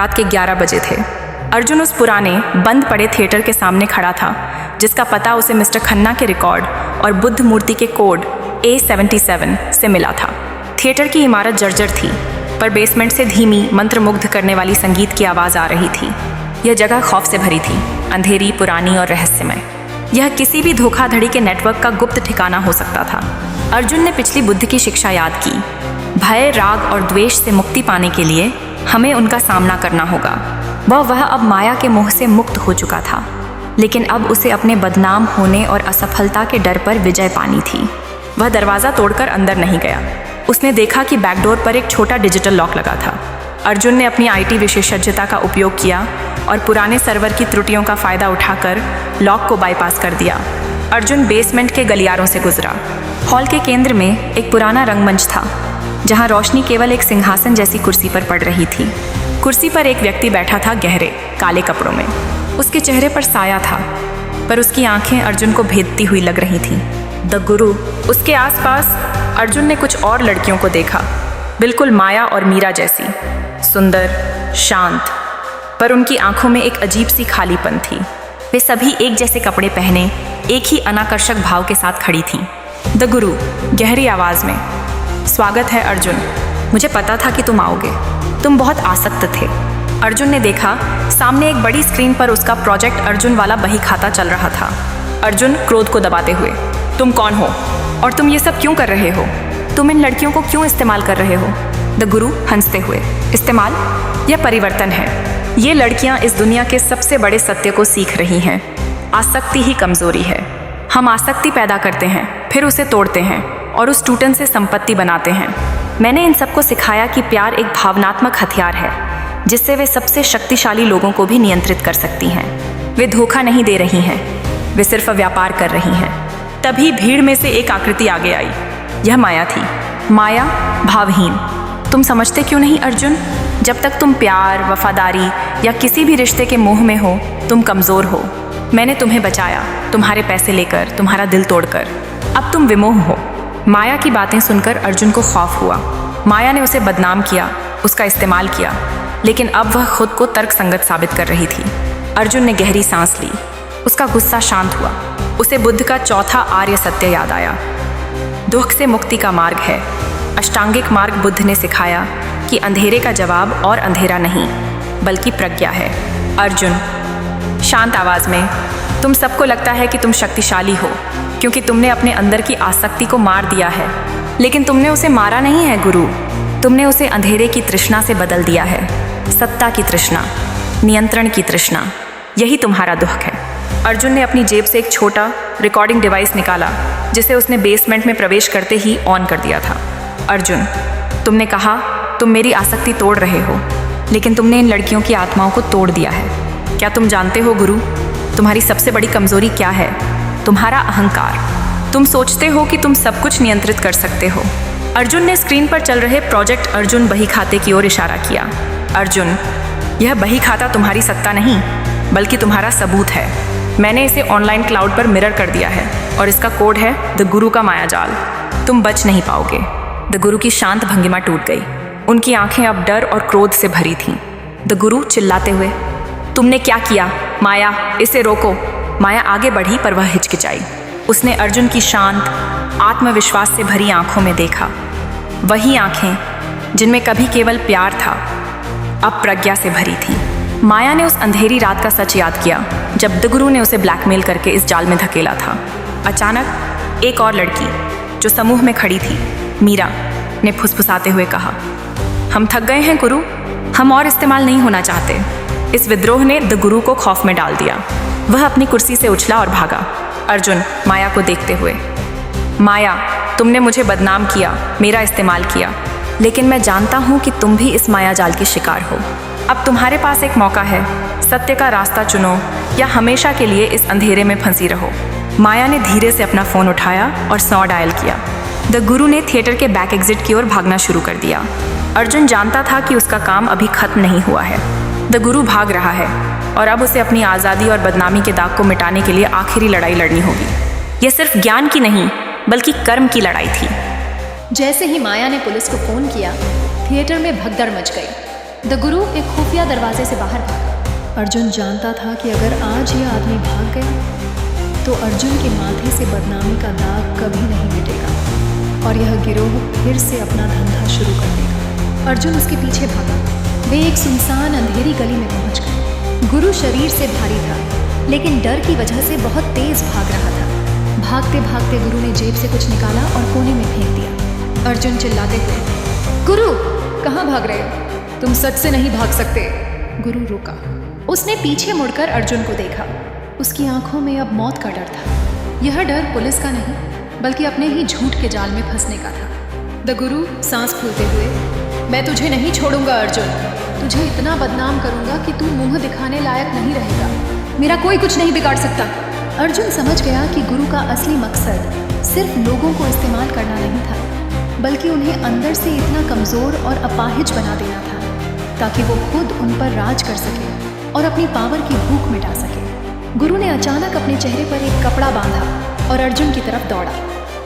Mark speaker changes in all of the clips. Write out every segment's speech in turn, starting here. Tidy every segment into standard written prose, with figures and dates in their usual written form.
Speaker 1: रात के 11 बजे थे। अर्जुन उस पुराने बंद पड़े थिएटर के सामने खड़ा था, जिसका पता उसे मिस्टर खन्ना के रिकॉर्ड और बुद्ध मूर्ति के कोड A77 से मिला था। थिएटर की इमारत जर्जर थी, पर बेसमेंट से धीमी मंत्रमुग्ध करने वाली संगीत की आवाज़ आ रही थी। यह जगह खौफ से भरी थी, अंधेरी, पुरानी और रहस्यमय। यह किसी भी धोखाधड़ी के नेटवर्क का गुप्त ठिकाना हो सकता था। अर्जुन ने पिछली बुद्ध की शिक्षा याद की। भय, राग और द्वेष से मुक्ति पाने के लिए हमें उनका सामना करना होगा। वह अब माया के मोह से मुक्त हो चुका था, लेकिन अब उसे अपने बदनाम होने और असफलता के डर पर विजय पानी थी। वह दरवाज़ा तोड़कर अंदर नहीं गया। उसने देखा कि बैकडोर पर एक छोटा डिजिटल लॉक लगा था। अर्जुन ने अपनी IT विशेषज्ञता का उपयोग किया और पुराने सर्वर की त्रुटियों का फ़ायदा उठाकर लॉक को बाईपास कर दिया। अर्जुन बेसमेंट के गलियारों से गुजरा। हॉल के केंद्र में एक पुराना रंगमंच था, जहां रोशनी केवल एक सिंहासन जैसी कुर्सी पर पड़ रही थी। कुर्सी पर एक व्यक्ति बैठा था, गहरे काले कपड़ों में। उसके चेहरे पर साया था, पर उसकी आंखें अर्जुन को भेदती हुई लग रही थीं। द गुरु। उसके आसपास अर्जुन ने कुछ और लड़कियों को देखा, बिल्कुल माया और मीरा जैसी, सुंदर, शांत, पर उनकी आंखों में एक अजीब सी खालीपन थी। वे सभी एक जैसे कपड़े पहने एक ही अनाकर्षक भाव के साथ खड़ी थीं। द गुरु गहरी आवाज में, स्वागत है अर्जुन, मुझे पता था कि तुम आओगे, तुम बहुत आसक्त थे। अर्जुन ने देखा, सामने एक बड़ी स्क्रीन पर उसका प्रोजेक्ट अर्जुन वाला बही खाता चल रहा था। अर्जुन क्रोध को दबाते हुए, तुम कौन हो और तुम ये सब क्यों कर रहे हो? तुम इन लड़कियों को क्यों इस्तेमाल कर रहे हो? द गुरु हंसते हुए, इस्तेमाल? यह परिवर्तन है। ये लड़कियां इस दुनिया के सबसे बड़े सत्य को सीख रही हैं। आसक्ति ही कमजोरी है। हम आसक्ति पैदा करते हैं, फिर उसे तोड़ते हैं और उस टूटन से संपत्ति बनाते हैं। मैंने इन सबको सिखाया कि प्यार एक भावनात्मक हथियार है, जिससे वे सबसे शक्तिशाली लोगों को भी नियंत्रित कर सकती हैं। वे धोखा नहीं दे रही हैं, वे सिर्फ व्यापार कर रही हैं। तभी भीड़ में से एक आकृति आगे आई। यह माया थी। माया भावहीन। तुम समझते क्यों नहीं अर्जुन? जब तक तुम प्यार, वफादारी या किसी भी रिश्ते के मोह में हो, तुम कमज़ोर हो। मैंने तुम्हें बचाया, तुम्हारे पैसे लेकर, तुम्हारा दिल तोड़कर। अब तुम विमोह हो। माया की बातें सुनकर अर्जुन को खौफ हुआ। माया ने उसे बदनाम किया, उसका इस्तेमाल किया, लेकिन अब वह खुद को तर्कसंगत साबित कर रही थी। अर्जुन ने गहरी सांस ली। उसका गुस्सा शांत हुआ। उसे बुद्ध का चौथा आर्य सत्य याद आया। दुख से मुक्ति का मार्ग है। अष्टांगिक मार्ग बुद्ध ने सिखाया कि अंधेरे का जवाब और अंधेरा नहीं, बल्कि प्रज्ञा है। अर्जुन शांत आवाज में, तुम सबको लगता है कि तुम शक्तिशाली हो क्योंकि तुमने अपने अंदर की आसक्ति को मार दिया है, लेकिन तुमने उसे मारा नहीं है गुरु। तुमने उसे अंधेरे की तृष्णा से बदल दिया है। सत्ता की तृष्णा, नियंत्रण की तृष्णा, यही तुम्हारा दुख है। अर्जुन ने अपनी जेब से एक छोटा रिकॉर्डिंग डिवाइस निकाला, जिसे उसने बेसमेंट में प्रवेश करते ही ऑन कर दिया था। अर्जुन, तुमने कहा तुम मेरी आसक्ति तोड़ रहे हो, लेकिन तुमने इन लड़कियों की आत्माओं को तोड़ दिया है। क्या तुम जानते हो गुरु, तुम्हारी सबसे बड़ी कमजोरी क्या है? तुम्हारा अहंकार। तुम सोचते हो कि तुम सब कुछ नियंत्रित कर सकते हो। अर्जुन ने स्क्रीन पर चल रहे प्रोजेक्ट अर्जुन बही खाते की ओर इशारा किया। अर्जुन, यह बही खाता तुम्हारी सत्ता नहीं, बल्कि तुम्हारा सबूत है। मैंने इसे ऑनलाइन क्लाउड पर मिरर कर दिया है और इसका कोड है द गुरु का मायाजाल। तुम बच नहीं पाओगे। द गुरु की शांत भंगिमा टूट गई। उनकी आंखें अब डर और क्रोध से भरी थीं। द गुरु चिल्लाते हुए, तुमने क्या किया? माया, इसे रोको। माया आगे बढ़ी, पर वह हिचकिचाई। उसने अर्जुन की शांत, आत्मविश्वास से भरी आंखों में देखा। वही आंखें जिनमें कभी केवल प्यार था, अब प्रज्ञा से भरी थीं। माया ने उस अंधेरी रात का सच याद किया, जब द गुरु ने उसे ब्लैकमेल करके इस जाल में धकेला था। अचानक एक और लड़की जो समूह में खड़ी थी, मीरा, ने फुसफुसाते हुए कहा, हम थक गए हैं गुरु, हम और इस्तेमाल नहीं होना चाहते। इस विद्रोह ने द गुरु को खौफ में डाल दिया। वह अपनी कुर्सी से उछला और भागा। अर्जुन माया को देखते हुए, माया, तुमने मुझे बदनाम किया, मेरा इस्तेमाल किया, लेकिन मैं जानता हूँ कि तुम भी इस माया जाल की शिकार हो। अब तुम्हारे पास एक मौका है। सत्य का रास्ता चुनो या हमेशा के लिए इस अंधेरे में फंसी रहो। माया ने धीरे से अपना फ़ोन उठाया और 100 डायल किया। द गुरु ने थिएटर के बैक एग्जिट की ओर भागना शुरू कर दिया। अर्जुन जानता था कि उसका काम अभी खत्म नहीं हुआ है। द गुरु भाग रहा है और अब उसे अपनी आज़ादी और बदनामी के दाग को मिटाने के लिए आखिरी लड़ाई लड़नी होगी। यह सिर्फ ज्ञान की नहीं, बल्कि कर्म की लड़ाई थी।
Speaker 2: जैसे ही माया ने पुलिस को फ़ोन किया, थिएटर में भगदड़ मच गई। द गुरु एक खुफिया दरवाजे से बाहर भागा। अर्जुन जानता था कि अगर आज यह आदमी भाग गया तो अर्जुन के माथे से बदनामी का दाग कभी नहीं मिटेगा और यह गिरोह फिर से अपना धंधा शुरू कर देगा। अर्जुन उसके पीछे भागा। वे एक सुनसान अंधेरी गली में पहुंच गए। गुरु शरीर से भारी था, लेकिन डर की वजह से बहुत तेज भाग रहा था। भागते भागते गुरु ने जेब से कुछ निकाला और कोने में फेंक दिया। अर्जुन चिल्लाते हुए, गुरु कहाँ भाग रहे हो? तुम सच से नहीं भाग सकते। गुरु रुका। उसने पीछे मुड़कर अर्जुन को देखा। उसकी आंखों में अब मौत का डर था। यह डर पुलिस का नहीं, बल्कि अपने ही झूठ के जाल में फंसने का था। द गुरु सांस फूलते हुए, मैं तुझे नहीं छोड़ूंगा अर्जुन। तुझे इतना बदनाम करूंगा कि तू मुंह दिखाने लायक नहीं रहेगा। मेरा कोई कुछ नहीं बिगाड़ सकता। अर्जुन समझ गया कि गुरु का असली मकसद सिर्फ लोगों को इस्तेमाल करना नहीं था, बल्कि उन्हें अंदर से इतना कमज़ोर और अपाहिज बना देना था ताकि वो खुद उन पर राज कर सके और अपनी पावर की भूख मिटा सके। गुरु ने अचानक अपने चेहरे पर एक कपड़ा बांधा और अर्जुन की तरफ दौड़ा।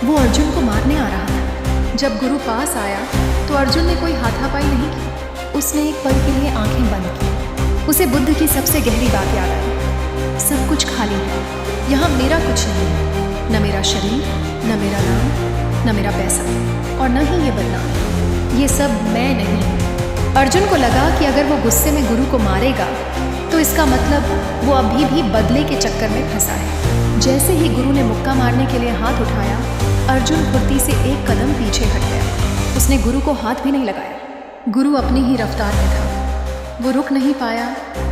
Speaker 2: वो अर्जुन को मारने आ रहा था। जब गुरु पास आया तो अर्जुन ने कोई हाथापाई नहीं की। उसने एक पल के लिए आंखें बंद की। उसे बुद्ध की सबसे गहरी बात याद आई, सब कुछ खाली है। यहाँ मेरा कुछ नहीं है, न मेरा शरीर, न मेरा नाम, न मेरा पैसा, और न ही ये बदनाम। ये सब मैं नहीं हूँ। अर्जुन को लगा कि अगर वो गुस्से में गुरु को मारेगा तो इसका मतलब वो अभी भी बदले के चक्कर में फंसा है। जैसे ही गुरु ने मुक्का मारने के लिए हाथ उठाया, अर्जुन फुर्ती से एक कदम पीछे हट गया। उसने गुरु को हाथ भी नहीं लगाया। गुरु अपनी ही रफ्तार में था। वो रुक नहीं पाया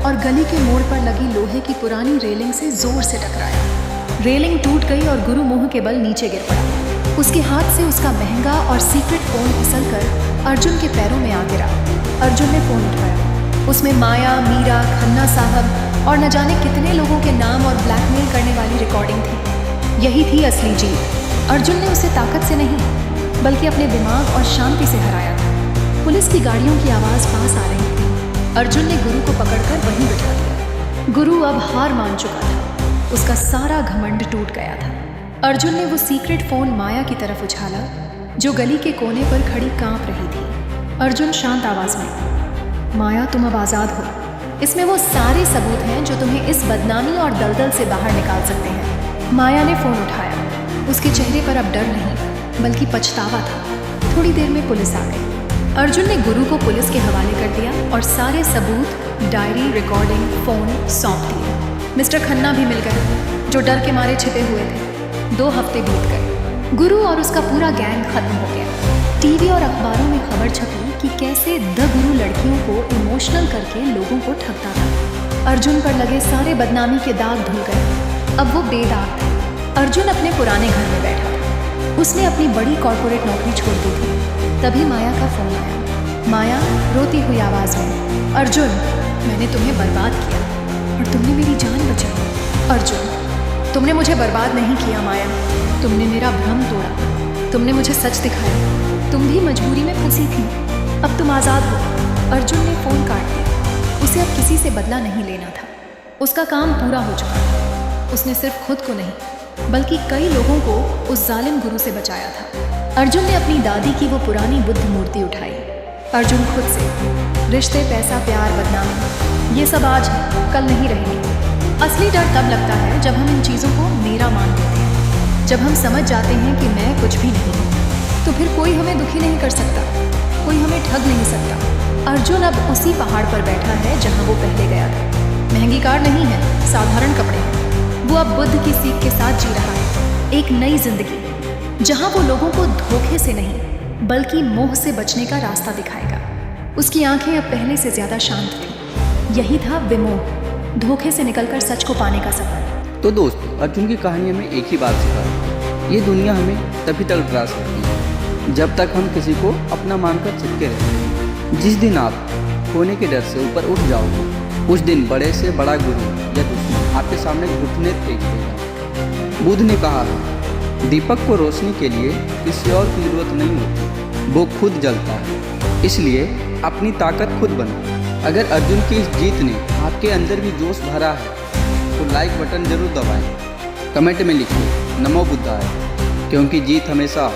Speaker 2: और गली के मोड़ पर लगी लोहे की पुरानी रेलिंग से जोर से टकराया। रेलिंग टूट गई और गुरु मुंह के बल नीचे गिर पड़ा। उसके हाथ से उसका महंगा और सीक्रेट फोन फिसलकर अर्जुन के पैरों में आ गिरा। अर्जुन ने फोन उठाया। उसमें माया, मीरा, खन्ना साहब और न जाने कितने लोगों के नाम और ब्लैकमेल करने वाली रिकॉर्डिंग थी। यही थी असली जीत। अर्जुन ने उसे ताकत से नहीं, बल्कि अपने दिमाग और शांति से हराया था। पुलिस की गाड़ियों की आवाज़ पास आ रही थी। अर्जुन ने गुरु को पकड़कर वहीं बिठा दिया। गुरु अब हार मान चुका था। उसका सारा घमंड टूट गया था। अर्जुन ने वो सीक्रेट फ़ोन माया की तरफ उछाला, जो गली के कोने पर खड़ी कांप रही थी। अर्जुन शांत आवाज़ में, माया तुम अब आज़ाद हो। इसमें वो सारे सबूत हैं जो तुम्हें इस बदनामी और दलदल से बाहर निकाल सकते हैं। माया ने फ़ोन उठाया। उसके चेहरे पर अब डर नहीं, बल्कि पछतावा था। थोड़ी देर में पुलिस आ गई। अर्जुन ने गुरु को पुलिस के हवाले कर दिया और सारे सबूत, डायरी, रिकॉर्डिंग, फ़ोन सौंप दिए। मिस्टर खन्ना भी मिल गए, जो डर के मारे छिपे हुए थे। 2 हफ्ते बीत गए। गुरु और उसका पूरा गैंग खत्म हो गया। टीवी और अखबारों में खबर छपी कि कैसे द गुरु लड़कियों को इमोशनल करके लोगों को ठगता था। अर्जुन पर लगे सारे बदनामी के दाग धुल गए। अब वो बेदाग थे। अर्जुन अपने पुराने घर में बैठा था। उसने अपनी बड़ी कॉर्पोरेट नौकरी छोड़ दी थी। तभी माया का फ़ोन आया। माया रोती हुई आवाज़ में, अर्जुन मैंने तुम्हें बर्बाद किया और तुमने मेरी जान बचाई। अर्जुन तुमने मुझे बर्बाद नहीं किया माया, तुमने मेरा भ्रम तोड़ा। तुमने मुझे सच दिखाया। तुम भी मजबूरी में फंसी थी। अब तुम आज़ाद हो। अर्जुन ने फ़ोन काट दिया। उसे अब किसी से बदला नहीं लेना था। उसका काम पूरा हो चुका था। उसने सिर्फ खुद को नहीं, बल्कि कई लोगों को उस जालिम गुरु से बचाया था। अर्जुन ने अपनी दादी की वो पुरानी बुद्ध मूर्ति उठाई। अर्जुन खुद से, रिश्ते, पैसा, प्यार, बदनामी, ये सब आज कल नहीं रहेंगे। असली डर तब लगता है जब हम इन चीज़ों को मेरा मान लेते हैं। जब हम समझ जाते हैं कि मैं कुछ भी नहीं हूँ, तो फिर कोई हमें दुखी नहीं कर सकता, कोई हमें ठग नहीं सकता। अर्जुन अब उसी पहाड़ पर बैठा है जहाँ वो पहले गया था। महंगी कार नहीं है, साधारण कपड़े हैं। वो अब बुद्ध की सीख के साथ जी रहा है, एक नई जिंदगी, जहाँ वो लोगों को धोखे से नहीं, बल्कि मोह से बचने का रास्ता दिखाएगा। उसकी आंखें अब पहले से ज़्यादा शांत थीं। यही था विमोह, धोखे से निकलकर सच को पाने का सफर।
Speaker 3: तो दोस्त, अर्जुन की कहानी हमें एक ही बात सिखा, ये दुनिया हमें तभी तक डरा सकती है जब तक हम किसी को अपना मानकर चिपके रहते हैं। जिस दिन आप खोने के डर से ऊपर उठ जाओगे, उस दिन बड़े से बड़ा गुरु या दुश्मन आपके सामने घुटने टेक देगा। बुद्ध ने कहा है, दीपक को रोशनी के लिए किसी और की जरूरत नहीं होती, वो खुद जलता है। इसलिए अपनी ताकत खुद बनाओ। अगर अर्जुन की इस जीत ने आपके अंदर भी जोश भरा है तो लाइक बटन जरूर दबाएं। कमेंट में लिखिए नमो बुद्धाय, क्योंकि जीत हमेशा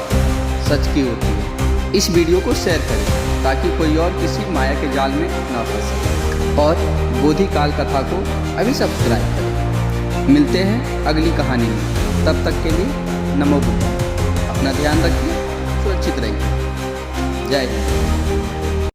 Speaker 3: सच की होती है। इस वीडियो को शेयर करें ताकि कोई और किसी माया के जाल में ना फंसे। और बोधि काल कथा को अभी सब्सक्राइब करें। मिलते हैं अगली कहानी में, तब तक के लिए नमो बुद्धाय। अपना ध्यान रखिए, सुरक्षित रहिए। जय हिंद।